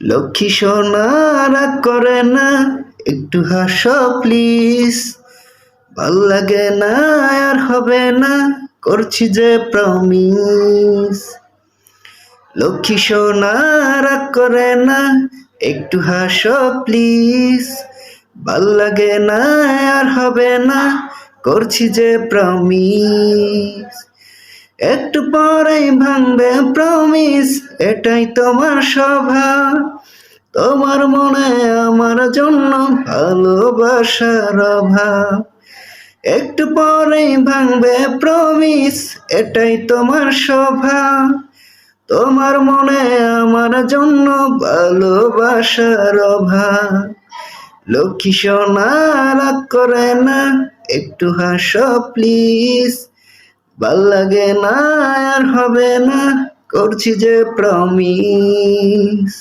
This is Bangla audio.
লক্ষ্মী সোনা রাগ করে না, একটু হাসো প্লিজ। ভাল লাগে না আর হবে না, করছি যে প্রমিস। লক্ষ্মী সোনা রাগ করে না, একটু হাসো প্লিজ। ভাল লাগে না আর হবে না, করছি যে প্রমিস। একটু পরেই ভাঙবে প্রমিস, এটাই তোমার স্বভাব। তোমার মনে আমার জন্য ভালোবাসার অভাব। একটু পরেই ভাঙবে প্রমিস, এটাই তোমার স্বভাব। তোমার মনে আমার জন্য ভালোবাসার অভাব। লক্ষ্মী সোনা রাগ করে না, একটু হাসো প্লিজ। ভাল লাগে না আর হবে না, করছি যে প্রমিস।